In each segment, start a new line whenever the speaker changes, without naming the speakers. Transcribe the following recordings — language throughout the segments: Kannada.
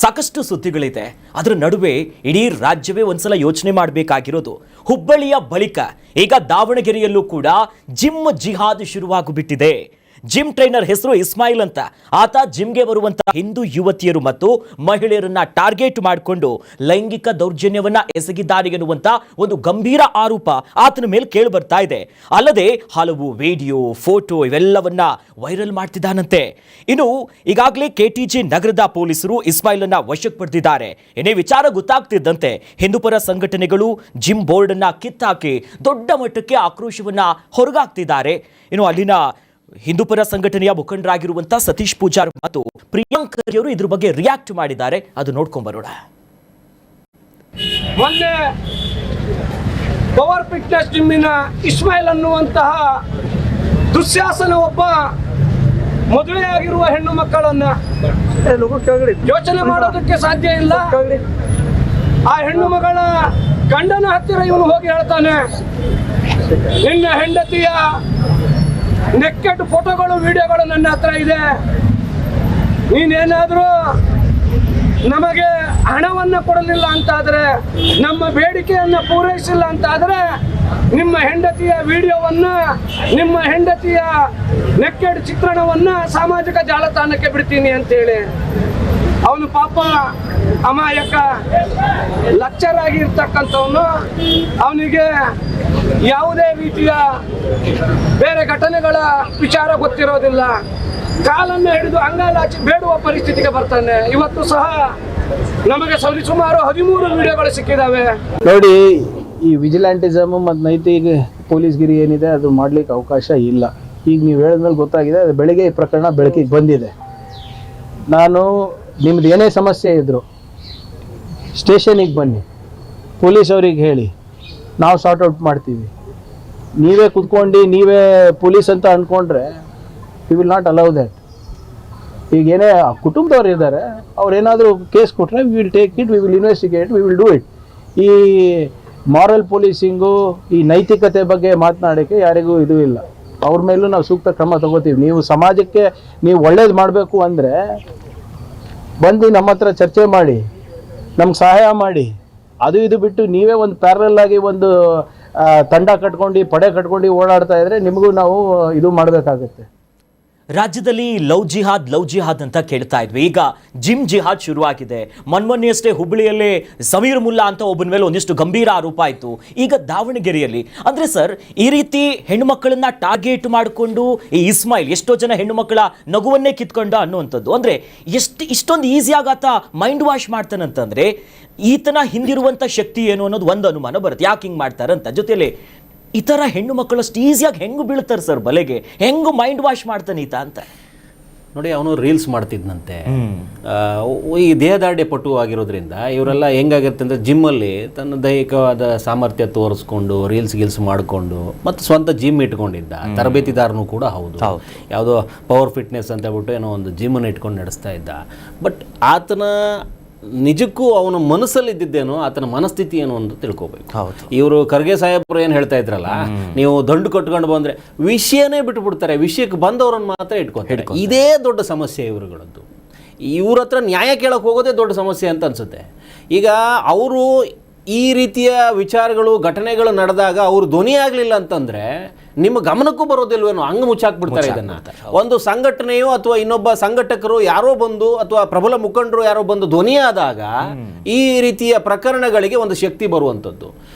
ಸಾಕಷ್ಟು ಸುದ್ದಿಗಳಿದೆ. ಅದರ ನಡುವೆ ಇಡೀ ರಾಜ್ಯವೇ ಒಂದ್ಸಲ ಯೋಚನೆ ಮಾಡಬೇಕಾಗಿರೋದು ಹುಬ್ಬಳ್ಳಿಯ ಬಳಿಕ ಈಗ ದಾವಣಗೆರೆಯಲ್ಲೂ ಕೂಡ ಜಿಮ್ ಜಿಹಾದ್ ಶುರುವಾಗುಬಿಟ್ಟಿದೆ. ಜಿಮ್ ಟ್ರೈನರ್ ಹೆಸರು ಇಸ್ಮಾಯಿಲ್ ಅಂತ. ಆತ ಜಿಮ್ಗೆ ಬರುವಂತಹ ಹಿಂದೂ ಯುವತಿಯರು ಮತ್ತು ಮಹಿಳೆಯರನ್ನ ಟಾರ್ಗೆಟ್ ಮಾಡಿಕೊಂಡು ಲೈಂಗಿಕ ದೌರ್ಜನ್ಯವನ್ನ ಎಸಗಿದ್ದಾರೆ ಎನ್ನುವಂತ ಒಂದು ಗಂಭೀರ ಆರೋಪ ಆತನ ಮೇಲೆ ಕೇಳಿ ಬರ್ತಾ ಇದೆ. ಅಲ್ಲದೆ ಹಲವು ವಿಡಿಯೋ, ಫೋಟೋ ಇವೆಲ್ಲವನ್ನ ವೈರಲ್ ಮಾಡ್ತಿದ್ದಾನಂತೆ. ಇನ್ನು ಈಗಾಗಲೇ ಕೆಟಿಜಿ ನಗರದ ಪೊಲೀಸರು ಇಸ್ಮಾಯಿಲ್ ಅನ್ನ ವಶಕ್ಕೆ ಪಡೆದಿದ್ದಾರೆ. ಏನೇ ವಿಚಾರ ಗೊತ್ತಾಗ್ತಿದ್ದಂತೆ ಹಿಂದೂಪರ ಸಂಘಟನೆಗಳು ಜಿಮ್ ಬೋರ್ಡ್ ಅನ್ನ ಕಿತ್ತಾಕಿ ದೊಡ್ಡ ಮಟ್ಟಕ್ಕೆ ಆಕ್ರೋಶವನ್ನ ಹೊರಗಾಗ್ತಿದ್ದಾರೆ. ಇನ್ನು ಅಲ್ಲಿನ ಹಿಂದೂಪರ ಸಂಘಟನೆಯ ಮುಖಂಡರಾಗಿರುವಂತಹ ಸತೀಶ್ ಪೂಜಾರ್ ಮತ್ತು ಪ್ರಿಯಾಂಕ್ ಅವರು ಇದ್ರ ಬಗ್ಗೆ ರಿಯಾಕ್ಟ್ ಮಾಡಿದ್ದಾರೆ. ಅದು ನೋಡ್ಕೊಂಡ್ ಬರೋಣ.
ಮೊನ್ನೆ ಪವರ್ ಫಿಟ್ನೆಸ್ ಜಿಮ್ಮಿನ ಇಸ್ಮಾಯಿಲ್ ಅನ್ನುವಂತಹ ದುಶ್ಯಾಸನ ಒಬ್ಬ ಮದುವೆಯಾಗಿರುವ ಹೆಣ್ಣು ಮಕ್ಕಳನ್ನ ಯೋಚನೆ ಮಾಡೋದಕ್ಕೆ ಸಾಧ್ಯ ಇಲ್ಲ. ಆ ಹೆಣ್ಣು ಮಗಳ ಗಂಡನ ಹತ್ತಿರ ಇವನು ಹೋಗಿ ಹೇಳ್ತಾನೆ, ನಿನ್ನ ಹೆಂಡತಿಯ ನೆಕ್ಕೆಟ್ ಫೋಟೋಗಳು, ವಿಡಿಯೋಗಳು ನನ್ನ ಹತ್ರ ಇದೆ. ನೀನೇನಾದರೂ ನಮಗೆ ಹಣವನ್ನು ಕೊಡಲಿಲ್ಲ ಅಂತಾದರೆ, ನಮ್ಮ ಬೇಡಿಕೆಯನ್ನು ಪೂರೈಸಿಲ್ಲ ಅಂತಾದರೆ ನಿಮ್ಮ ಹೆಂಡತಿಯ ವಿಡಿಯೋವನ್ನು, ನಿಮ್ಮ ಹೆಂಡತಿಯ ನೆಕ್ಕೆಟ್ ಚಿತ್ರಣವನ್ನು ಸಾಮಾಜಿಕ ಜಾಲತಾಣಕ್ಕೆ ಬಿಡ್ತೀನಿ ಅಂತೇಳಿ. ಅವನು ಪಾಪ ಅಮಾಯಕ ಲೆಕ್ಚರ್ ಆಗಿರ್ತಕ್ಕಂಥವನು. ಅವನಿಗೆ ಯಾವುದೇ ರೀತಿಯ ಬೇರೆ ಘಟನೆಗಳ ವಿಚಾರ ಗೊತ್ತಿರೋದಿಲ್ಲ. ಕಾಲನ್ನು ಹಿಡಿದು ಅಂಗಾಲಾಚಿ ಬೇಡುವ ಪರಿಸ್ಥಿತಿಗೆ ಬರ್ತಾನೆ. ಇವತ್ತು ಸಹ ನಮಗೆ ಸರಿಸುಮಾರು 13 ವಿಡಿಯೋಗಳು ಸಿಕ್ಕಿದ್ದಾವೆ.
ನೋಡಿ, ಈ ವಿಜಿಲೆಂಟಿಸಮ್ ಮತ್ತು ನೈತಿಕ ಪೊಲೀಸ್ಗಿರಿ ಏನಿದೆ ಅದು ಮಾಡ್ಲಿಕ್ಕೆ ಅವಕಾಶ ಇಲ್ಲ. ಈಗ ನೀವು ಹೇಳಿದ್ಮೇಲೆ ಗೊತ್ತಾಗಿದೆ. ಅದು ಬೆಳಿಗ್ಗೆ ಈ ಪ್ರಕರಣ ಬೆಳಕಿಗೆ ಬಂದಿದೆ. ನಾನು ನಿಮ್ದು ಏನೇ ಸಮಸ್ಯೆ ಇದ್ದರು ಸ್ಟೇಷನಿಗೆ ಬನ್ನಿ, ಪೊಲೀಸ್ ಅವ್ರಿಗೆ ಹೇಳಿ, ನಾವು ಸಾರ್ಟ್ ಔಟ್ ಮಾಡ್ತೀವಿ. ನೀವೇ ಕುತ್ಕೊಂಡು ನೀವೇ ಪೊಲೀಸ್ ಅಂತ ಅಂದ್ಕೊಂಡ್ರೆ we will not allow that. ಈಗ ಏನೇ ಕುಟುಂಬದವ್ರು ಇದ್ದಾರೆ, ಅವ್ರೇನಾದರೂ ಕೇಸ್ ಕೊಟ್ಟರೆ we will take it, we will investigate, we will do it. ಈ ಮಾರಲ್ ಪೊಲೀಸಿಂಗು, ಈ ನೈತಿಕತೆ ಬಗ್ಗೆ ಮಾತನಾಡೋಕ್ಕೆ ಯಾರಿಗೂ ಇದು ಇಲ್ಲ. ಅವ್ರ ಮೇಲೂ ನಾವು ಸೂಕ್ತ ಕ್ರಮ ತಗೋತೀವಿ. ನೀವು ಸಮಾಜಕ್ಕೆ ನೀವು ಒಳ್ಳೇದು ಮಾಡಬೇಕು ಅಂದರೆ ಬಂದು ನಮ್ಮ ಹತ್ರ ಚರ್ಚೆ ಮಾಡಿ, ನಮ್ಗೆ ಸಹಾಯ ಮಾಡಿ. ಅದು ಇದು ಬಿಟ್ಟು ನೀವೇ ಒಂದು ಪ್ಯಾರಲ್ ಆಗಿ ಒಂದು ತಂಡ ಕಟ್ಕೊಂಡು, ಪಡೆ ಕಟ್ಕೊಂಡು ಓಡಾಡ್ತಾ ಇದ್ರೆ ನಿಮಗೂ ನಾವು ಇದು ಮಾಡಬೇಕಾಗುತ್ತೆ.
ರಾಜ್ಯದಲ್ಲಿ ಲವ್ ಜಿಹಾದ್ ಅಂತ ಕೇಳ್ತಾ ಇದ್ವಿ. ಈಗ ಜಿಮ್ ಜಿಹಾದ್ ಶುರುವಾಗಿದೆ. ಮೊನ್ನೆಯಷ್ಟೇ ಹುಬ್ಬಳ್ಳಿಯಲ್ಲೇ ಸಮೀರ್ ಮುಲ್ಲಾ ಅಂತ ಒಬ್ಬನ ಮೇಲೆ ಒಂದಿಷ್ಟು ಗಂಭೀರ ಆರೋಪ ಆಯಿತು. ಈಗ ದಾವಣಗೆರೆಯಲ್ಲಿ ಅಂದ್ರೆ ಸರ್, ಈ ರೀತಿ ಹೆಣ್ಣು ಮಕ್ಕಳನ್ನ ಟಾರ್ಗೆಟ್ ಮಾಡಿಕೊಂಡು ಈ ಇಸ್ಮಾಯಿಲ್ ಎಷ್ಟೋ ಜನ ಹೆಣ್ಣು ಮಕ್ಕಳ ನಗುವನ್ನೇ ಕಿತ್ಕೊಂಡ ಅನ್ನುವಂಥದ್ದು. ಅಂದ್ರೆ ಇಷ್ಟೊಂದು ಈಸಿಯಾಗಿ ಆತ ಮೈಂಡ್ ವಾಶ್ ಮಾಡ್ತಾನಂತಂದ್ರೆ ಈತನ ಹಿಂದಿರುವಂಥ ಶಕ್ತಿ ಏನು ಅನ್ನೋದು ಒಂದು ಅನುಮಾನ ಬರುತ್ತೆ. ಯಾಕೆ ಹಿಂಗೆ ಮಾಡ್ತಾರಂತ. ಜೊತೆಯಲ್ಲಿ ಈ ಥರ ಹೆಣ್ಣು ಮಕ್ಕಳಷ್ಟು ಈಸಿಯಾಗಿ ಹೆಂಗೆ ಬೀಳ್ತಾರೆ ಸರ್ ಬಲೆಗೆ, ಹೆಂಗೆ ಮೈಂಡ್ ವಾಶ್ ಮಾಡ್ತಾನೆ ಈತ ಅಂತ.
ನೋಡಿ, ಅವನು ರೀಲ್ಸ್ ಮಾಡ್ತಿದ್ದಂತೆ. ಈ ದೇಹದಾಢ್ಯ ಪಟು ಆಗಿರೋದ್ರಿಂದ ಇವರೆಲ್ಲ ಹೆಂಗಾಗಿರುತ್ತೆ ಅಂದರೆ ಜಿಮ್ಮಲ್ಲಿ ತನ್ನ ದೈಹಿಕವಾದ ಸಾಮರ್ಥ್ಯ ತೋರಿಸ್ಕೊಂಡು ರೀಲ್ಸ್ ಮಾಡಿಕೊಂಡು ಮತ್ತು ಸ್ವಂತ ಜಿಮ್ ಇಟ್ಕೊಂಡಿದ್ದ. ತರಬೇತಿದಾರನು ಕೂಡ ಹೌದು. ಯಾವುದೋ ಪವರ್ ಫಿಟ್ನೆಸ್ ಅಂತ ಹೇಳ್ಬಿಟ್ಟು ಏನೋ ಒಂದು ಜಿಮ್ಮನ್ನು ಇಟ್ಕೊಂಡು ನಡೆಸ್ತಾ ಇದ್ದ. ಬಟ್ ಆತನ ನಿಜಕ್ಕೂ ಅವನ ಮನಸ್ಸಲ್ಲಿ ಇದ್ದಿದ್ದೇನೋ, ಆತನ ಮನಸ್ಥಿತಿ ಏನು ಅಂತ ತಿಳ್ಕೊಬೇಕು. ಇವರು ಖರ್ಗೆ ಸಾಹೇಬರು ಏನು ಹೇಳ್ತಾ ಇದ್ರಲ್ಲ, ನೀವು ದಂಡು ಕಟ್ಕೊಂಡು ಬಂದರೆ ವಿಷಯನೇ ಬಿಟ್ಬಿಡ್ತಾರೆ, ವಿಷಯಕ್ಕೆ ಬಂದವ್ರನ್ನ ಮಾತ್ರ ಇಟ್ಕೊತಾರೆ. ಇದೇ ದೊಡ್ಡ ಸಮಸ್ಯೆ ಇವರುಗಳದ್ದು. ಇವ್ರ ಹತ್ರ ನ್ಯಾಯ ಕೇಳಕ್ಕೆ ಹೋಗೋದೇ ದೊಡ್ಡ ಸಮಸ್ಯೆ ಅಂತ ಅನ್ಸುತ್ತೆ. ಈಗ ಅವರು ಈ ರೀತಿಯ ವಿಚಾರಗಳು, ಘಟನೆಗಳು ನಡೆದಾಗ ಅವರು ಧ್ವನಿ ಆಗಲಿಲ್ಲ ಅಂತಂದರೆ ನಿಮ್ಮ ಗಮನಕ್ಕೂ ಬರೋದಿಲ್ವೇನೋ, ಹಂಗೆ ಮುಚ್ಚಾಕ್ಬಿಡ್ತಾರೆ ಇದನ್ನು. ಒಂದು ಸಂಘಟನೆಯೋ ಅಥವಾ ಇನ್ನೊಬ್ಬ ಸಂಘಟಕರು ಯಾರೋ ಬಂದು ಅಥವಾ ಪ್ರಬಲ ಮುಖಂಡರು ಯಾರೋ ಬಂದು ಧ್ವನಿಯಾದಾಗ ಈ ರೀತಿಯ ಪ್ರಕರಣಗಳಿಗೆ ಒಂದು ಶಕ್ತಿ ಬರುವಂಥದ್ದು.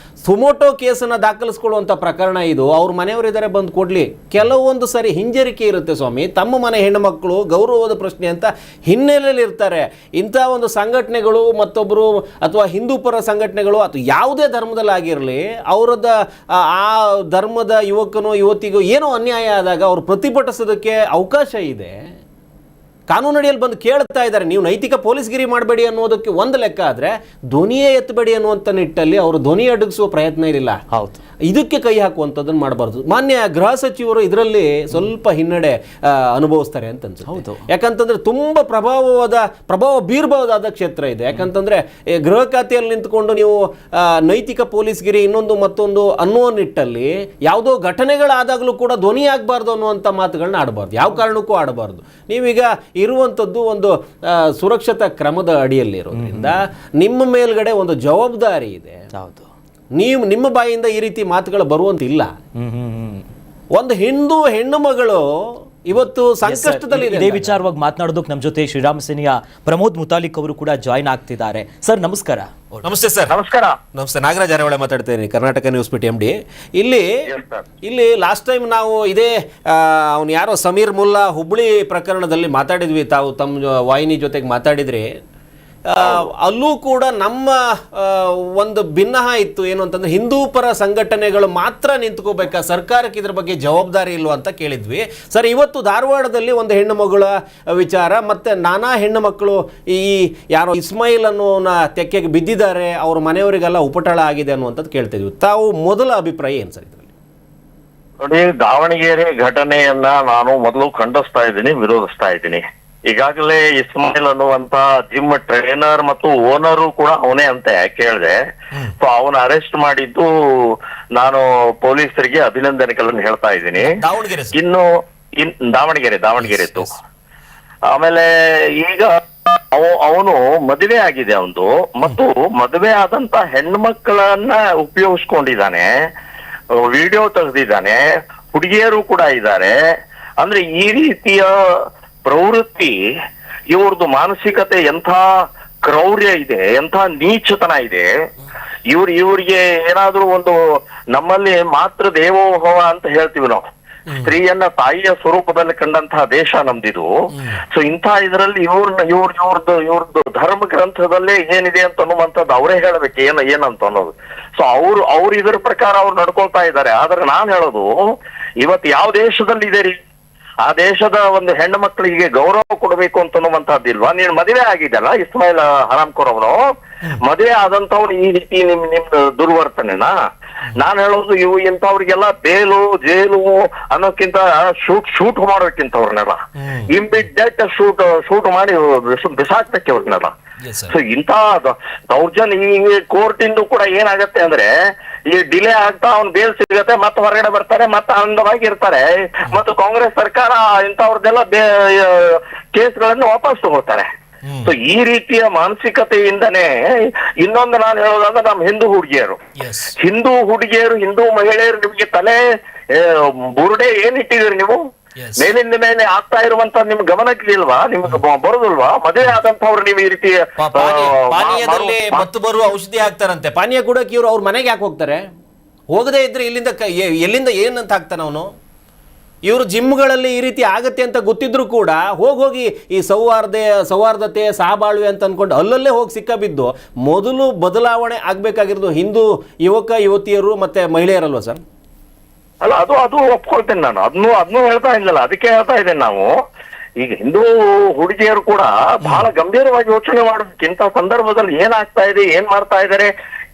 ಸುಮೋಟೋ ಕೇಸನ್ನು ದಾಖಲಿಸ್ಕೊಳ್ಳುವಂಥ ಪ್ರಕರಣ ಇದು. ಅವ್ರ ಮನೆಯವರಿದ್ದಾರೆ, ಬಂದು ಕೊಡಲಿ. ಕೆಲವೊಂದು ಸರಿ ಹಿಂಜರಿಕೆ ಇರುತ್ತೆ ಸ್ವಾಮಿ. ತಮ್ಮ ಮನೆ ಹೆಣ್ಣುಮಕ್ಕಳು ಗೌರವದ ಪ್ರಶ್ನೆ ಅಂತ ಹಿನ್ನೆಲೆಯಲ್ಲಿ ಇರ್ತಾರೆ. ಇಂಥ ಒಂದು ಸಂಘಟನೆಗಳು ಮತ್ತೊಬ್ಬರು ಅಥವಾ ಹಿಂದೂ ಪರ ಸಂಘಟನೆಗಳು ಅಥವಾ ಯಾವುದೇ ಧರ್ಮದಲ್ಲಾಗಿರಲಿ, ಅವರದ ಆ ಧರ್ಮದ ಯುವಕನೋ ಯುವತಿಗೂ ಏನೋ ಅನ್ಯಾಯ ಆದಾಗ ಅವರು ಪ್ರತಿಭಟಿಸೋದಕ್ಕೆ ಅವಕಾಶ ಇದೆ. ಕಾನೂನಡಿಯಲ್ಲಿ ಬಂದು ಕೇಳ್ತಾ ಇದ್ದಾರೆ, ನೀವು ನೈತಿಕ ಪೊಲೀಸ್ಗಿರಿ ಮಾಡಬೇಡಿ ಅನ್ನೋದಕ್ಕೆ ಒಂದು ಲೆಕ್ಕ ಆದರೆ ಧ್ವನಿಯೇ ಎತ್ತಬೇಡಿ ಅನ್ನುವಂಥ ನಿಟ್ಟಲ್ಲಿ ಅವರು ಧ್ವನಿ ಅಡಗಿಸುವ ಪ್ರಯತ್ನ ಇರಲಿಲ್ಲ. ಹೌದು, ಇದಕ್ಕೆ ಕೈ ಹಾಕುವಂಥದ್ದನ್ನು ಮಾಡಬಾರ್ದು. ಮಾನ್ಯ ಗೃಹ ಸಚಿವರು ಇದರಲ್ಲಿ ಸ್ವಲ್ಪ ಹಿನ್ನಡೆ ಅನುಭವಿಸ್ತಾರೆ ಅಂತ ಅನ್ಸುತ್ತೆ. ಹೌದು, ಯಾಕಂತಂದ್ರೆ ತುಂಬ ಪ್ರಭಾವ ಬೀರಬಹುದಾದ ಕ್ಷೇತ್ರ ಇದೆ. ಯಾಕಂತಂದ್ರೆ ಗೃಹ ಖಾತೆಯಲ್ಲಿ ನಿಂತ್ಕೊಂಡು ನೀವು ನೈತಿಕ ಪೊಲೀಸ್ಗಿರಿ ಇನ್ನೊಂದು ಮತ್ತೊಂದು ಅನ್ನುವ ನಿಟ್ಟಲ್ಲಿ ಯಾವುದೋ ಘಟನೆಗಳಾದಾಗಲೂ ಕೂಡ ಧ್ವನಿ ಆಗಬಾರ್ದು ಅನ್ನುವಂಥ ಮಾತುಗಳನ್ನ ಆಡಬಾರ್ದು, ಯಾವ ಕಾರಣಕ್ಕೂ ಆಡಬಾರ್ದು. ನೀವೀಗ ಇರುವಂಥದ್ದು ಒಂದು ಸುರಕ್ಷತಾ ಕ್ರಮದ ಅಡಿಯಲ್ಲಿ ಇರೋದ್ರಿಂದ ನಿಮ್ಮ ಮೇಲ್ಗಡೆ ಒಂದು ಜವಾಬ್ದಾರಿ ಇದೆ.
ಹೌದು,
ನೀವು ನಿಮ್ಮ ಬಾಯಿಂದ ಈ ರೀತಿ ಮಾತುಗಳು ಬರುವಂತಿಲ್ಲ. ಒಂದು ಹಿಂದೂ ಹೆಣ್ಣು ಮಗಳು ಇವತ್ತು ಸಂಕಷ್ಟದಲ್ಲಿ
ಇದೇ ವಿಚಾರವಾಗಿ ಮಾತನಾಡೋದಕ್ಕೆ ನಮ್ಮ ಜೊತೆ ಶ್ರೀರಾಮ ಸೇನೆಯ ಪ್ರಮೋದ್ ಮುತಾಲಿಕ್ ಅವರು ಕೂಡ ಜಾಯ್ನ್ ಆಗ್ತಿದ್ದಾರೆ. ಸರ್ ನಮಸ್ಕಾರ.
ನಮಸ್ತೆ ಸರ್.
ನಮಸ್ಕಾರ.
ನಮಸ್ತೆ, ನಾಗರಾಜ್ ಅರೇವಳೆ ಮಾತಾಡ್ತೇನೆ, ಕರ್ನಾಟಕ ನ್ಯೂಸ್ ಬಿಟಿ MD. ಇಲ್ಲಿ ಲಾಸ್ಟ್ ಟೈಮ್ ನಾವು ಇದೇ ಅವ್ನು ಯಾರೋ ಸಮೀರ್ ಮುಲ್ಲಾ ಹುಬ್ಳಿ ಪ್ರಕರಣದಲ್ಲಿ ಮಾತಾಡಿದ್ವಿ, ತಾವು ತಮ್ಮ ವಾಹಿನಿ ಜೊತೆಗೆ ಮಾತಾಡಿದ್ರಿ. ಅಲ್ಲೂ ಕೂಡ ನಮ್ಮ ಒಂದು ಭಿನ್ನಹ ಇತ್ತು, ಏನು ಅಂತಂದ್ರೆ ಹಿಂದೂ ಪರ ಸಂಘಟನೆಗಳು ಮಾತ್ರ ನಿಂತ್ಕೋಬೇಕಾ, ಸರ್ಕಾರಕ್ಕೆ ಇದ್ರ ಬಗ್ಗೆ ಜವಾಬ್ದಾರಿ ಇಲ್ವಾ ಅಂತ ಕೇಳಿದ್ವಿ. ಸರ್, ಇವತ್ತು ಧಾರವಾಡದಲ್ಲಿ ಒಂದು ಹೆಣ್ಣು ಮಗಳ ವಿಚಾರ, ಮತ್ತೆ ನಾನಾ ಹೆಣ್ಣು ಮಕ್ಕಳು ಈ ಯಾರೋ ಇಸ್ಮಾಯಿಲ್ ಅನ್ನೋನ ತೆಕ್ಕೆಗೆ ಬಿದ್ದಿದ್ದಾರೆ, ಅವ್ರ ಮನೆಯವರಿಗೆಲ್ಲ ಉಪಟಳ ಆಗಿದೆ ಅನ್ನುವಂಥದ್ದು ಕೇಳ್ತಿದ್ವಿ. ತಾವು ಮೊದಲ ಅಭಿಪ್ರಾಯ ಏನು ಸರ್ ಇದರಲ್ಲಿ?
ನೋಡಿ, ದಾವಣಗೆರೆ ಘಟನೆಯನ್ನ ನಾನು ಮೊದಲು ಖಂಡಿಸ್ತಾ ಇದ್ದೀನಿ, ವಿರೋಧಿಸ್ತಾ ಇದ್ದೀನಿ. ಈಗಾಗಲೇ ಇಸ್ಮಾಯಿಲ್ ಅನ್ನುವಂತ ಜಿಮ್ ಟ್ರೈನರ್ ಮತ್ತು ಓನರು ಕೂಡ ಅವನೇ ಅಂತ ಕೇಳಿದೆ. ಸೊ ಅವನ ಅರೆಸ್ಟ್ ಮಾಡಿದ್ದು ನಾನು ಪೊಲೀಸರಿಗೆ ಅಭಿನಂದನೆಗಳನ್ನು ಹೇಳ್ತಾ ಇದ್ದೀನಿ. ಇನ್ನು ದಾವಣಗೆರೆ ಇತ್ತು. ಆಮೇಲೆ ಈಗ ಅವನು ಮದುವೆ ಆಗಿದೆ ಅವನು, ಮತ್ತು ಮದುವೆ ಆದಂತ ಹೆಣ್ಮಕ್ಳನ್ನ ಉಪಯೋಗಿಸ್ಕೊಂಡಿದ್ದಾನೆ, ವಿಡಿಯೋ ತೆಗೆದಿದ್ದಾನೆ, ಹುಡುಗಿಯರು ಕೂಡ ಇದ್ದಾರೆ. ಅಂದ್ರೆ ಈ ರೀತಿಯ ಪ್ರವೃತ್ತಿ, ಇವ್ರದ್ದು ಮಾನಸಿಕತೆ ಎಂಥ ಕ್ರೌರ್ಯ ಇದೆ, ಎಂಥ ನೀಚತನ ಇದೆ. ಇವ್ರಿಗೆ ಏನಾದ್ರೂ ಒಂದು, ನಮ್ಮಲ್ಲಿ ಮಾತೃ ದೇವೋಭವ ಅಂತ ಹೇಳ್ತೀವಿ ನಾವು, ಸ್ತ್ರೀಯನ್ನ ತಾಯಿಯ ಸ್ವರೂಪದಲ್ಲಿ ಕಂಡಂತಹ ದೇಶ ನಮ್ದಿದು. ಸೊ ಇಂಥ ಇದರಲ್ಲಿ ಇವ್ರದ್ದು ಧರ್ಮ ಗ್ರಂಥದಲ್ಲೇ ಏನಿದೆ ಅಂತ ಅನ್ನುವಂಥದ್ದು ಅವರೇ ಹೇಳ್ಬೇಕು ಏನಂತ ಅನ್ನೋದು. ಸೊ ಅವ್ರು ಇದರ ಪ್ರಕಾರ ಅವ್ರು ನಡ್ಕೊಳ್ತಾ ಇದ್ದಾರೆ. ಆದ್ರೆ ನಾನ್ ಹೇಳೋದು, ಇವತ್ತು ಯಾವ ದೇಶದಲ್ಲಿ ಇದೆ ರೀ, ಆ ದೇಶದ ಒಂದು ಹೆಣ್ಣು ಮಕ್ಕಳಿಗೆ ಗೌರವ ಕೊಡಬೇಕು ಅಂತ ಅನ್ನುವಂತಹದ್ದಿಲ್ವಾ? ನೀನ್ ಮದುವೆ ಆಗಿದ್ದಲ್ಲ ಇಸ್ಮಾಯಿಲ್ ಹರಾಮ್ಖೋರ್ ಅವನು, ಮದುವೆ ಆದಂತವ್ರು ಈ ರೀತಿ ನಿಮ್ದು ದುರ್ವರ್ತನೆನಾ? ನಾನ್ ಹೇಳೋದು, ಇಂಥವ್ರಿಗೆಲ್ಲ ಬೇಲು ಜೈಲು ಅನ್ನೋಕ್ಕಿಂತ ಶೂಟ್ ಮಾಡೋಕ್ಕಿಂತವ್ರನ್ನೆಲ್ಲ ಇಮಿಡಿಯೇಟ್ ಶೂಟ್ ಮಾಡಿ ಬಿಸಾಕ್ಬೇಕು ಅವ್ರನ್ನೆಲ್ಲ. ಸೊ ಇಂಥ ದೌರ್ಜನ್ಯ ಈ ಕೋರ್ಟ್ ಇಂದು ಕೂಡ ಏನಾಗತ್ತೆ ಅಂದ್ರೆ, ಈ ಡಿಲೇ ಆಗ್ತಾ ಅವ್ನು ಬೇಲ್ ಸಿಗತ್ತೆ, ಮತ್ತೆ ಹೊರಗಡೆ ಬರ್ತಾರೆ, ಮತ್ತೆ ಆನಂದವಾಗಿ ಇರ್ತಾರೆ, ಮತ್ತು ಕಾಂಗ್ರೆಸ್ ಸರ್ಕಾರ ಇಂಥವ್ರದ್ದೆಲ್ಲ ಕೇಸ್ಗಳನ್ನು ವಾಪಸ್ ತಗೋತಾರೆ. ಸೊ ಈ ರೀತಿಯ ಮಾನಸಿಕತೆಯಿಂದನೇ ಇನ್ನೊಂದು ನಾನು ಹೇಳೋದಾದ್ರೆ, ನಮ್ಮ ಹಿಂದೂ ಹುಡುಗಿಯರು ಹಿಂದೂ ಮಹಿಳೆಯರು, ನಿಮ್ಗೆ ತಲೆ ಬುರುಡೆ ಏನ್ ಇಟ್ಟಿದ್ದೀರಿ ನೀವು? ಮೇಲಿಂದ ಮೇಲೆ ಆಗ್ತಾ ಇರುವಂತ ನಿಮ್ ಗಮನಕ್ಕೆ ಇಲ್ವಾ? ನಿಮ್ಗೆ ಬರೋದಿಲ್ವಾ? ಮದುವೆ ಆದಂತವ್ರು ನೀವು ಈ ರೀತಿ
ಪಾನೀಯದಲ್ಲಿ ಮತ್ತು ಬರುವ ಔಷಧಿ ಹಾಕ್ತಾರಂತೆ, ಪಾನೀಯ ಕುಡಕ್ಕೆ ಇವ್ರು ಅವ್ರ ಮನೆಗೆ ಯಾಕೆ ಹೋಗ್ತಾರೆ? ಹೋಗದೆ ಇದ್ರೆ ಎಲ್ಲಿಂದ ಏನಂತ ಹಾಕ್ತಾನ ಅವನು? ಇವರು ಜಿಮ್ಗಳಲ್ಲಿ ಈ ರೀತಿ ಆಗತ್ತೆ ಅಂತ ಗೊತ್ತಿದ್ರು ಕೂಡ ಹೋಗಿ ಈ ಸೌಹಾರ್ದತೆ ಸಹಬಾಳ್ವೆ ಅಂತ ಅನ್ಕೊಂಡು ಅಲ್ಲಲ್ಲೇ ಹೋಗಿ ಸಿಕ್ಕಬಿದ್ದು, ಮೊದಲು ಬದಲಾವಣೆ ಆಗ್ಬೇಕಾಗಿರೋದು ಹಿಂದೂ ಯುವಕ ಯುವತಿಯರು ಮತ್ತೆ ಮಹಿಳೆಯರಲ್ವಾ ಸರ್?
ಅಲ್ಲ, ಅದು ಒಪ್ಕೊಳ್ತೇನೆ ನಾನು, ಅದನ್ನು ಹೇಳ್ತಾ ಇಲ್ಲಲ್ಲ, ಅದಕ್ಕೆ ಹೇಳ್ತಾ ಇದ್ದೇನೆ. ನಾವು ಈಗ ಹಿಂದೂ ಹುಡುಗಿಯರು ಕೂಡ ಬಹಳ ಗಂಭೀರವಾಗಿ ಯೋಚನೆ ಮಾಡೋದಕ್ಕೆ, ಇಂಥ ಸಂದರ್ಭದಲ್ಲಿ ಏನಾಗ್ತಾ ಇದೆ, ಏನ್ ಮಾಡ್ತಾ ಇದಾರೆ,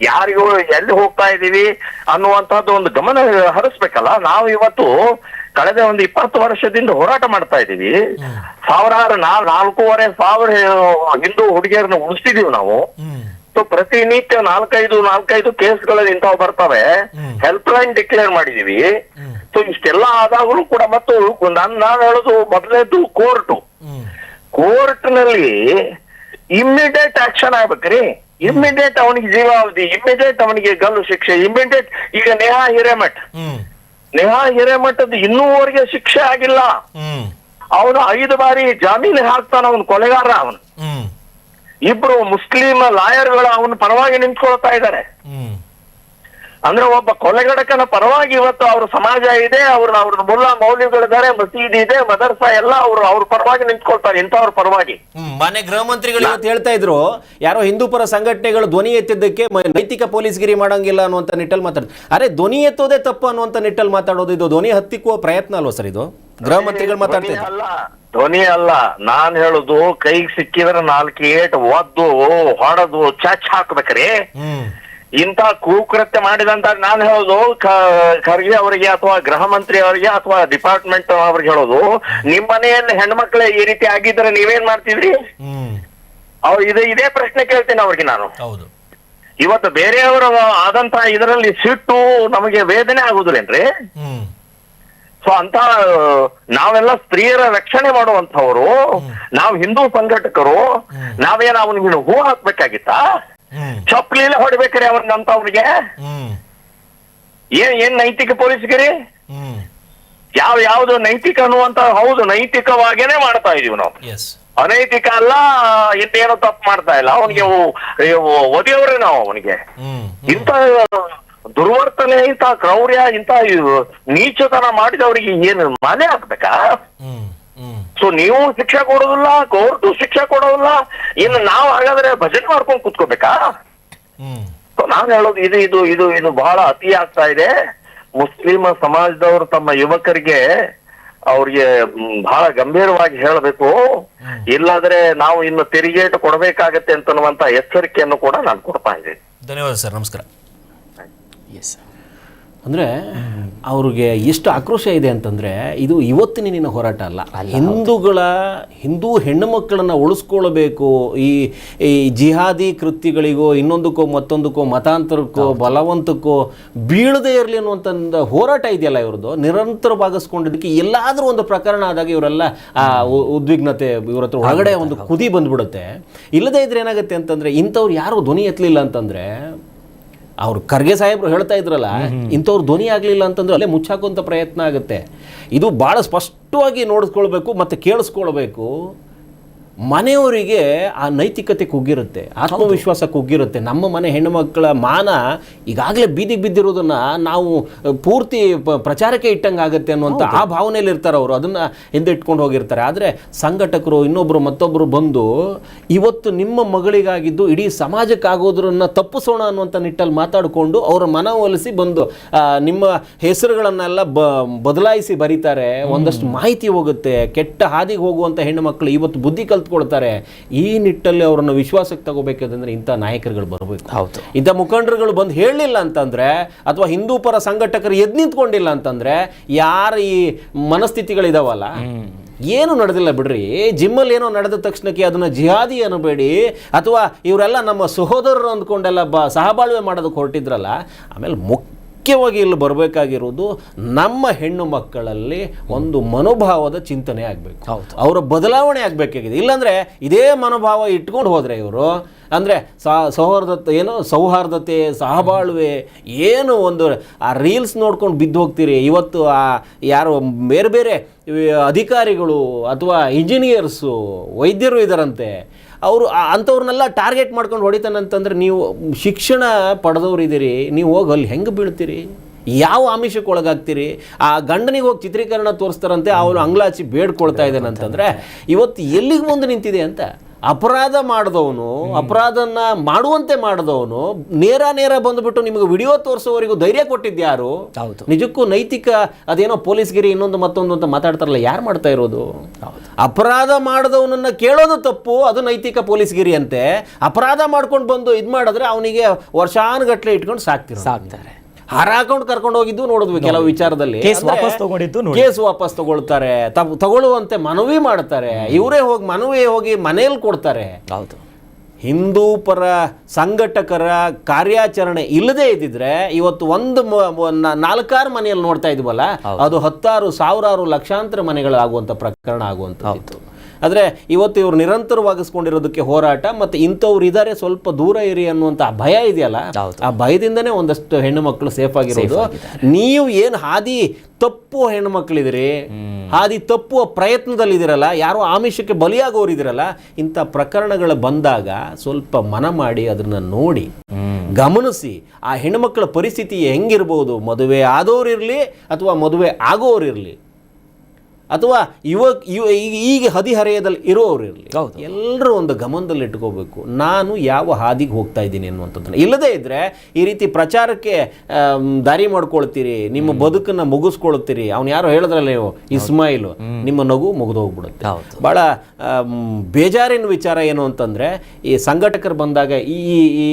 ಯಾರಿಗೂ ಎಲ್ಲಿ ಹೋಗ್ತಾ ಇದೀವಿ ಅನ್ನುವಂತಹದ್ದು ಒಂದು ಗಮನ ಹರಿಸ್ಬೇಕಲ್ಲ. ನಾವು ಇವತ್ತು ಕಳೆದ ಒಂದು 20 ವರ್ಷದಿಂದ ಹೋರಾಟ ಮಾಡ್ತಾ ಇದೀವಿ. ಸಾವಿರಾರು 4,500 ಹಿಂದೂ ಹುಡುಗಿಯರನ್ನ ಉಳಿಸ್ತಿದೀವಿ ನಾವು. ಸೊ ಪ್ರತಿನಿತ್ಯ 4-5 ಕೇಸ್ಗಳಲ್ಲಿ ಇಂಥವು ಬರ್ತವೆ. ಹೆಲ್ಪ್ ಲೈನ್ ಡಿಕ್ಲೇರ್ ಮಾಡಿದೀವಿ. ಸೊ ಇಷ್ಟೆಲ್ಲ ಆದಾಗಲೂ ಕೂಡ, ಮತ್ತು ನಾನು ಹೇಳೋದು ಮೊದಲೇದು ಕೋರ್ಟ್ ನಲ್ಲಿ ಇಮ್ಮಿಡಿಯೇಟ್ ಆಕ್ಷನ್ ಆಗ್ಬೇಕ್ರಿ. ಇಮ್ಮಿಡಿಯೇಟ್ ಅವನಿಗೆ ಜೀವಾವಧಿ, ಇಮ್ಮಿಡಿಯೇಟ್ ಅವನಿಗೆ ಗಲ್ಲು ಶಿಕ್ಷೆ, ಇಮ್ಮಿಡಿಯೇಟ್. ಈಗ ನೇಹಾ ಹಿರೇಮಠದ್ದು ಇನ್ನೂವರೆಗೆ ಶಿಕ್ಷೆ ಆಗಿಲ್ಲ. ಅವನು 5 ಬಾರಿ ಜಾಮೀನು ಹಾಕ್ತಾನ, ಅವನು ಕೊಲೆಗಾರ. ಅವನು 2 ಮುಸ್ಲಿಂ ಲಾಯರ್ಗಳು ಅವನ ಪರವಾಗಿ ನಿಂತ್ಕೊಳ್ತಾ ಇದ್ದಾರೆ. ಅಂದ್ರೆ ಒಬ್ಬ ಕೊಲೆಗಡಕನ ಪರವಾಗಿ ಇವತ್ತು ಅವ್ರ ಸಮಾಜ ಇದೆ, ಅವ್ರ ಮುಲ್ಲಾ ಮೌಲ್ಯಗಳಿದ್ದಾರೆ, ಮಸೀದಿ ಇದೆ, ಮದರ್ಸಾ ಎಲ್ಲ ಅವ್ರ ಪರವಾಗಿ ನಿಂತ್ಕೊಳ್ತಾರೆ, ಇಂಥವ್ರ ಪರವಾಗಿ.
ಮನೆ ಗೃಹ ಮಂತ್ರಿಗಳು ಇವತ್ತು ಹೇಳ್ತಾ ಇದ್ರು, ಯಾರೋ ಹಿಂದೂ ಪರ ಸಂಘಟನೆಗಳು ಧ್ವನಿ ಎತ್ತಿದ್ದಕ್ಕೆ ನೈತಿಕ ಪೊಲೀಸ್ಗಿರಿ ಮಾಡಂಗಿಲ್ಲ ಅನ್ನುವಂತ ನಿಟ್ಟಲ್ಲಿ ಮಾತಾಡ್ತಾರೆ. ಅರೆ, ಧ್ವನಿ ಎತ್ತೋದೇ ತಪ್ಪು ಅನ್ನುವಂತ ನಿಟ್ಟಲ್ಲಿ ಮಾತಾಡೋದು, ಇದು ಧ್ವನಿ ಹತ್ತಿಕ್ಕುವ ಪ್ರಯತ್ನ ಅಲ್ವಾ ಸರ್ ಇದು? ಗೃಹ ಮಂತ್ರಿಗಳು ಮಾತಾಡ್ತಿದ್ರು.
ಧ್ವನಿ ಅಲ್ಲ, ನಾನ್ ಹೇಳುದು, ಕೈಗೆ ಸಿಕ್ಕಿದ್ರೆ 4 ಏಟು ಒದ್ದು ಹೊಡೆದು ಚಾಚ್ ಹಾಕ್ಬೇಕ್ರಿ. ಇಂಥ ಕುಕೃತ್ಯ ಮಾಡಿದಂತ ನಾನು ಹೇಳೋದು, ಖರ್ಗೆ ಅವರಿಗೆ ಅಥವಾ ಗೃಹ ಮಂತ್ರಿ ಅವರಿಗೆ ಅಥವಾ ಡಿಪಾರ್ಟ್ಮೆಂಟ್ ಅವ್ರಿಗೆ ಹೇಳೋದು, ನಿಮ್ ಮನೆಯಲ್ಲಿ ಹೆಣ್ಮಕ್ಳೆ ಈ ರೀತಿ ಆಗಿದ್ರೆ ನೀವೇನ್ ಮಾಡ್ತಿದ್ರಿ? ಅವ್ರು ಇದೇ ಪ್ರಶ್ನೆ ಕೇಳ್ತೀನಿ ಅವ್ರಿಗೆ ನಾನು. ಇವತ್ತು ಬೇರೆಯವರು ಆದಂತ ಇದರಲ್ಲಿ ಸಿಟ್ಟು ನಮಗೆ ವೇದನೆ ಆಗುದಿಲ್ಲೇನ್ರಿ? ಸೊ ಅಂತ ನಾವೆಲ್ಲ ಸ್ತ್ರೀಯರ ರಕ್ಷಣೆ ಮಾಡುವಂತವ್ರು, ನಾವು ಹಿಂದೂ ಸಂಘಟಕರು, ನಾವೇನ ಅವನಿಗೆ ಹೂ ಹಾಕ್ಬೇಕಾಗಿತ್ತಾ? ಚಪ್ಪಲಿಲ್ಲ ಹೊಡಿಬೇಕ್ರಿ ಅವ್ರಿಗೆ? ಏನ್ ನೈತಿಕ ಪೊಲೀಸ್ಗಿರಿ? ಯಾವ್ದು ನೈತಿಕ ಅನ್ನುವಂತ? ಹೌದು, ನೈತಿಕವಾಗೇನೆ ಮಾಡ್ತಾ ಇದೀವಿ ನಾವು, ಅನೈತಿಕ ಅಲ್ಲ. ಇನ್ನೇನು ತಪ್ಪು ಮಾಡ್ತಾ ಇಲ್ಲ. ಅವನಿಗೆ ಒದೆಯವ್ರೆ ನಾವು ಅವನಿಗೆ. ಇಂಥ ದುರ್ವರ್ತನೆ, ಇಂಥ ಕ್ರೌರ್ಯ, ಇಂಥ ನೀಚತನ ಮಾಡಿದವರಿಗೆ ಏನು ಮನೆ ಹಾಕ್ಬೇಕಾ? ಸೊ ನೀವು ಶಿಕ್ಷೆ ಕೊಡೋದಿಲ್ಲ, ಕೋರ್ಟು ಶಿಕ್ಷೆ ಕೊಡೋದಿಲ್ಲ, ಇನ್ನು ನಾವು ಹಾಗಾದ್ರೆ ಭಜನೆ ಮಾಡ್ಕೊಂಡು ಕೂತ್ಕೋಬೇಕಾ? ಸೊ ನಾನ್ ಹೇಳೋದು ಇದು ಬಹಳ ಅತಿ ಆಗ್ತಾ ಇದೆ. ಮುಸ್ಲಿಂ ಸಮಾಜದವರು ತಮ್ಮ ಯುವಕರಿಗೆ ಅವ್ರಿಗೆ ಬಹಳ ಗಂಭೀರವಾಗಿ ಹೇಳಬೇಕು, ಇಲ್ಲಾದ್ರೆ ನಾವು ಇನ್ನು ತೆರಿಗೇಟು ಕೊಡಬೇಕಾಗತ್ತೆ ಅಂತನ್ನುವಂತ ಎಚ್ಚರಿಕೆಯನ್ನು ಕೂಡ ನಾನು ಕೊಡ್ತಾ ಇದ್ದೀನಿ.
ಧನ್ಯವಾದ ಸರ್, ನಮಸ್ಕಾರ. ಅಂದರೆ ಅವ್ರಿಗೆ ಎಷ್ಟು ಆಕ್ರೋಶ ಇದೆ ಅಂತಂದರೆ, ಇದು ಇವತ್ತಿನ ಹೋರಾಟ ಅಲ್ಲ. ಹಿಂದೂ ಹೆಣ್ಣು ಮಕ್ಕಳನ್ನು ಉಳಿಸ್ಕೊಳ್ಬೇಕು, ಈ ಜಿಹಾದಿ ಕೃತ್ಯಗಳಿಗೋ ಇನ್ನೊಂದಕ್ಕೋ ಮತ್ತೊಂದಕ್ಕೋ ಮತಾಂತರಕ್ಕೋ ಬಲವಂತಕ್ಕೋ ಬೀಳದೇ ಇರಲಿ ಅನ್ನುವಂಥ ಹೋರಾಟ ಇದೆಯಲ್ಲ ಇವ್ರದ್ದು, ನಿರಂತರ ಭಾಗಿಸ್ಕೊಂಡಿದ್ದಕ್ಕೆ ಎಲ್ಲಾದರೂ ಒಂದು ಪ್ರಕರಣ ಆದಾಗ ಇವರೆಲ್ಲ ಉದ್ವಿಗ್ನತೆ ಇವ್ರ ಹತ್ರ ಒಳಗಡೆ ಒಂದು ಕುದಿ ಬಂದ್ಬಿಡುತ್ತೆ. ಇಲ್ಲದೇ ಇದ್ರೆ ಏನಾಗುತ್ತೆ ಅಂತಂದರೆ, ಇಂಥವ್ರು ಯಾರು ಧ್ವನಿ ಎತ್ತಲಿಲ್ಲ ಅಂತಂದರೆ, ಅವ್ರು ಖರ್ಗೆ ಸಾಹೇಬ್ರು ಹೇಳ್ತಾ ಇದ್ರಲ್ಲ, ಇಂಥವ್ರು ಧ್ವನಿ ಆಗಲಿಲ್ಲ ಅಂತಂದ್ರೆ ಅಲ್ಲೇ ಮುಚ್ಚಾಕುವಂಥ ಪ್ರಯತ್ನ ಆಗುತ್ತೆ. ಇದು ಭಾಳ ಸ್ಪಷ್ಟವಾಗಿ ನೋಡಿಸ್ಕೊಳ್ಬೇಕು ಮತ್ತು ಕೇಳಿಸ್ಕೊಳ್ಬೇಕು. ಮನೆಯವರಿಗೆ ಆ ನೈತಿಕತೆ ಕುಗ್ಗಿರುತ್ತೆ, ಆತ್ಮವಿಶ್ವಾಸ ಕುಗ್ಗಿರುತ್ತೆ. ನಮ್ಮ ಮನೆ ಹೆಣ್ಣುಮಕ್ಕಳ ಮಾನ ಈಗಾಗಲೇ ಬೀದಿಗೆ ಬಿದ್ದಿರೋದನ್ನು ನಾವು ಪೂರ್ತಿ ಪ್ರಚಾರಕ್ಕೆ ಇಟ್ಟಂಗೆ ಆಗುತ್ತೆ ಅನ್ನುವಂಥ ಆ ಭಾವನೆಯಲ್ಲಿ ಇರ್ತಾರೆ ಅವರು, ಅದನ್ನು ಹಿಂದಿಟ್ಕೊಂಡು ಹೋಗಿರ್ತಾರೆ. ಆದರೆ ಸಂಘಟಕರು ಇನ್ನೊಬ್ಬರು ಮತ್ತೊಬ್ಬರು ಬಂದು ಇವತ್ತು ನಿಮ್ಮ ಮಗಳಿಗಾಗಿದ್ದು ಇಡೀ ಸಮಾಜಕ್ಕಾಗೋದ್ರನ್ನು ತಪ್ಪಿಸೋಣ ಅನ್ನುವಂಥ ನಿಟ್ಟಲ್ಲಿ ಮಾತಾಡಿಕೊಂಡು ಅವರ ಮನವೊಲಿಸಿ ಬಂದು ನಿಮ್ಮ ಹೆಸರುಗಳನ್ನೆಲ್ಲ ಬದಲಾಯಿಸಿ ಬರೀತಾರೆ. ಒಂದಷ್ಟು ಮಾಹಿತಿ ಹೋಗುತ್ತೆ. ಕೆಟ್ಟ ಹಾದಿಗೆ ಹೋಗುವಂಥ ಹೆಣ್ಣು ಮಕ್ಕಳು ಇವತ್ತು ಬುದ್ಧಿ ಕಲ್ತ್ಕೊಳ್ತಾರೆ. ಈ ನಿಟ್ಟಲ್ಲಿ ಅವರನ್ನು ವಿಶ್ವಾಸಕ್ಕೆ ತಗೋಬೇಕಾದ್ರೆ ಇಂಥ ನಾಯಕರುಗಳು ಬರಬೇಕು. ಇಂಥ ಮುಖಂಡರುಗಳು ಬಂದು ಹೇಳಲಿಲ್ಲ ಅಂತಂದ್ರೆ, ಅಥವಾ ಹಿಂದೂ ಪರ ಸಂಘಟಕರು ಎದ್ದು ನಿಂತ್ಕೊಂಡಿಲ್ಲ ಅಂತಂದ್ರೆ, ಯಾರು ಈ ಮನಸ್ಥಿತಿಗಳಿದಾವಲ್ಲ, ಏನು ನಡೆದಿಲ್ಲ ಬಿಡ್ರಿ. ಜಿಮ್ಮಲ್ಲಿ ಏನೋ ನಡೆದ ತಕ್ಷಣಕ್ಕೆ ಅದನ್ನು ಜಿಹಾದಿ ಅನ್ನಬೇಡಿ, ಅಥವಾ ಇವರೆಲ್ಲ ನಮ್ಮ ಸಹೋದರರು ಅಂದ್ಕೊಂಡೆಲ್ಲ ಸಹಬಾಳ್ವೆ ಮಾಡೋದಕ್ಕೆ ಹೊರಟಿದ್ರಲ್ಲ. ಆಮೇಲೆ ಮುಖ್ಯವಾಗಿ ಇಲ್ಲಿ ಬರಬೇಕಾಗಿರೋದು ನಮ್ಮ ಹೆಣ್ಣು ಮಕ್ಕಳಲ್ಲಿ ಒಂದು ಮನೋಭಾವದ ಚಿಂತನೆ ಆಗಬೇಕು, ಅವರ ಬದಲಾವಣೆ ಆಗಬೇಕಾಗಿದೆ. ಇಲ್ಲಾಂದರೆ ಇದೇ ಮನೋಭಾವ ಇಟ್ಕೊಂಡು ಹೋದರೆ ಇವರು ಅಂದರೆ ಸೌಹಾರ್ದತೆ ಸಹಬಾಳ್ವೆ ಏನು ಒಂದು ಆ ರೀಲ್ಸ್ ನೋಡ್ಕೊಂಡು ಬಿದ್ದು ಹೋಗ್ತೀರಿ. ಇವತ್ತು ಯಾರು ಬೇರೆ ಬೇರೆ ಅಧಿಕಾರಿಗಳು ಅಥವಾ ಇಂಜಿನಿಯರ್ಸು ವೈದ್ಯರು ಇದ್ದಾರಂತೆ, ಅವರು ಅಂಥವ್ರನ್ನೆಲ್ಲ ಟಾರ್ಗೆಟ್ ಮಾಡ್ಕೊಂಡು ಹೊಡಿತಾನಂತಂದ್ರೆ, ನೀವು ಶಿಕ್ಷಣ ಪಡೆದವ್ರು ಇದ್ದೀರಿ, ನೀವು ಹೋಗಿ ಅಲ್ಲಿ ಹೆಂಗೆ ಬೀಳ್ತೀರಿ? ಯಾವ ಆಮಿಷಕ್ಕೆ ಒಳಗಾಗ್ತೀರಿ? ಆ ಗಂಡನಿಗೆ ಹೋಗಿ ಚಿತ್ರೀಕರಣ ತೋರಿಸ್ತಾರಂತೆ, ಅವನು ಅಂಗ್ಲಾಚಿ ಬೇಡ್ಕೊಳ್ತಾ ಇದ್ದಾನೆ ಅಂತಂದರೆ ಇವತ್ತು ಎಲ್ಲಿಗೆ ಮುಂದೆ ನಿಂತಿದೆ ಅಂತ. ಅಪರಾಧ ಮಾಡಿದವನು, ಅಪರಾಧನ ಮಾಡುವಂತೆ ಮಾಡಿದವನು ನೇರ ಬಂದುಬಿಟ್ಟು ನಿಮಗೆ ವಿಡಿಯೋ ತೋರಿಸೋವರೆಗೂ ಧೈರ್ಯ ಕೊಟ್ಟಿದ್ಯಾರು? ನಿಜಕ್ಕೂ ನೈತಿಕ ಅದೇನೋ ಪೊಲೀಸ್ಗಿರಿ ಇನ್ನೊಂದು ಮತ್ತೊಂದು ಅಂತ ಮಾತಾಡ್ತಾರಲ್ಲ, ಯಾರು ಮಾಡ್ತಾ ಇರೋದು? ಅಪರಾಧ ಮಾಡಿದವನನ್ನ ಕೇಳೋದು ತಪ್ಪು, ಅದು ನೈತಿಕ ಪೊಲೀಸ್ಗಿರಿ ಅಂತೆ. ಅಪರಾಧ ಮಾಡ್ಕೊಂಡು ಬಂದು ಇದು ಮಾಡಿದ್ರೆ ಅವನಿಗೆ ವರ್ಷಾನುಗಟ್ಲೆ ಇಟ್ಕೊಂಡು ಸಾಕ್ತಾರೆ. ಹಾರಾಕೊಂಡು ಕರ್ಕೊಂಡು ಹೋಗಿದ್ದು ನೋಡಿದ್ವಿ ಕೆಲವು ವಿಚಾರದಲ್ಲಿ. ಕೇಸ್ ವಾಪಸ್ ತಗೊಳ್ತಾರೆ, ತಗೊಳ್ಳುವಂತೆ ಮನವಿ ಮಾಡ್ತಾರೆ. ಇವರೇ ಹೋಗಿ ಮನೆಯಲ್ಲಿ ಕೊಡ್ತಾರೆ. ಹಿಂದೂ ಪರ ಸಂಘಟಕರ ಕಾರ್ಯಾಚರಣೆ ಇಲ್ಲದೆ ಇದ್ದಿದ್ರೆ ಇವತ್ತು ಒಂದು 4-6 ಮನೆಯಲ್ಲಿ ನೋಡ್ತಾ ಇದ್ವಲ್ಲ, ಅದು 10,000 ಸಾವಿರಾರು ಲಕ್ಷಾಂತರ ಮನೆಗಳಾಗುವಂಥ ಪ್ರಕರಣ ಆಗುವಂಥದ್ದು. ಆದರೆ ಇವತ್ತು ಇವರು ನಿರಂತರವಾಗಿಸ್ಕೊಂಡಿರೋದಕ್ಕೆ ಹೋರಾಟ, ಮತ್ತು ಇಂಥವ್ರು ಇದ್ದಾರೆ ಸ್ವಲ್ಪ ದೂರ ಇರಿ ಅನ್ನುವಂಥ ಭಯ ಇದೆಯಲ್ಲ, ಆ ಭಯದಿಂದನೇ ಒಂದಷ್ಟು ಹೆಣ್ಣು ಮಕ್ಕಳು ಸೇಫ್ ಆಗಿರೋದು. ನೀವು ಏನು ಹಾದಿ ತಪ್ಪುವ ಹೆಣ್ಣು ಮಕ್ಕಳಿದ್ದೀರಿ, ಹಾದಿ ತಪ್ಪುವ ಪ್ರಯತ್ನದಲ್ಲಿದ್ದೀರಲ್ಲ, ಯಾರೋ ಆಮಿಷಕ್ಕೆ ಬಲಿಯಾಗೋರಿದ್ದೀರಲ್ಲ, ಇಂಥ ಪ್ರಕರಣಗಳು ಬಂದಾಗ ಸ್ವಲ್ಪ ಮನ ಮಾಡಿ ಅದನ್ನು ನೋಡಿ ಗಮನಿಸಿ ಆ ಹೆಣ್ಣುಮಕ್ಕಳ ಪರಿಸ್ಥಿತಿ ಹೆಂಗಿರ್ಬೋದು. ಮದುವೆ ಆದವ್ರಿರಲಿ ಅಥವಾ ಮದುವೆ ಆಗೋರಿರಲಿ, ಅಥವಾ ಈಗ ಹದಿಹರೆಯದಲ್ಲಿ ಇರೋರು ಇರಲಿ, ಎಲ್ಲರೂ ಒಂದು ಗಮನದಲ್ಲಿ ಇಟ್ಕೋಬೇಕು, ನಾನು ಯಾವ ಹಾದಿಗೆ ಹೋಗ್ತಾ ಇದ್ದೀನಿ ಅನ್ನುವಂಥದ್ದನ್ನು. ಇಲ್ಲದೇ ಇದ್ದರೆ ಈ ರೀತಿ ಪ್ರಚಾರಕ್ಕೆ ದಾರಿ ಮಾಡ್ಕೊಳ್ತೀರಿ, ನಿಮ್ಮ ಬದುಕನ್ನು ಮುಗಿಸ್ಕೊಳ್ತೀರಿ. ಅವ್ನು ಯಾರೋ ಹೇಳಿದ್ರಲ್ಲ ನೀವು ಇಸ್ಮಾಯಿಲು, ನಿಮ್ಮ ನಗು ಮುಗಿದೋಗ್ಬಿಡುತ್ತೆ. ಭಾಳ ಬೇಜಾರಿನ ವಿಚಾರ ಏನು ಅಂತಂದರೆ, ಈ ಸಂಘಟಕರು ಬಂದಾಗ ಈ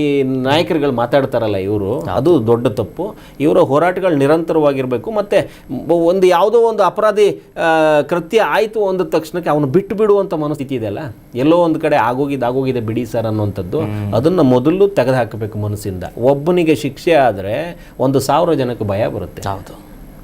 ನಾಯಕರುಗಳು ಮಾತಾಡ್ತಾರಲ್ಲ ಇವರು, ಅದು ದೊಡ್ಡ ತಪ್ಪು. ಇವರ ಹೋರಾಟಗಳು ನಿರಂತರವಾಗಿರಬೇಕು. ಮತ್ತು ಯಾವುದೋ ಒಂದು ಅಪರಾಧಿ ಕೃತ್ಯ ಆಯಿತು ಅಂದ ತಕ್ಷಣಕ್ಕೆ ಅವನು ಬಿಟ್ಟು ಬಿಡುವಂಥ ಮನಸ್ಥಿತಿ ಇದೆಯಲ್ಲ, ಎಲ್ಲೋ ಒಂದು ಕಡೆ ಆಗೋಗಿದೆ ಬಿಡಿ ಸರ್ ಅನ್ನುವಂಥದ್ದು, ಅದನ್ನು ಮೊದಲು ತೆಗೆದುಹಾಕಬೇಕು ಮನಸ್ಸಿಂದ. ಒಬ್ಬನಿಗೆ ಶಿಕ್ಷೆ ಆದರೆ 1,000 ಜನಕ್ಕೆ ಭಯ ಬರುತ್ತೆ.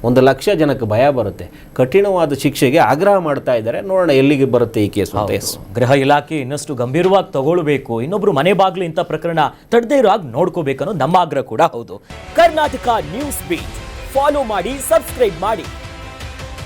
1,00,000 ಜನಕ್ಕೆ ಭಯ ಬರುತ್ತೆ. ಕಠಿಣವಾದ ಶಿಕ್ಷೆಗೆ ಆಗ್ರಹ ಮಾಡ್ತಾ ಇದ್ದಾರೆ. ನೋಡೋಣ ಎಲ್ಲಿಗೆ ಬರುತ್ತೆ ಈ ಕೇಸ್ ಅಂತ.
ಗೃಹ ಇಲಾಖೆ ಇನ್ನಷ್ಟು ಗಂಭೀರವಾಗಿ ತಗೊಳ್ಬೇಕು, ಇನ್ನೊಬ್ರು ಮನೆ ಬಾಗ್ಲು ಇಂಥ ಪ್ರಕರಣ ತಡದೇ ಇರೋ ಹಾಗೆ ನೋಡ್ಕೋಬೇಕನ್ನೋ ನಮ್ಮ ಆಗ್ರಹ ಕೂಡ ಹೌದು. ಕರ್ನಾಟಕ ನ್ಯೂಸ್ ಬೀಟ್ ಫಾಲೋ ಮಾಡಿ, ಸಬ್ಸ್ಕ್ರೈಬ್ ಮಾಡಿ.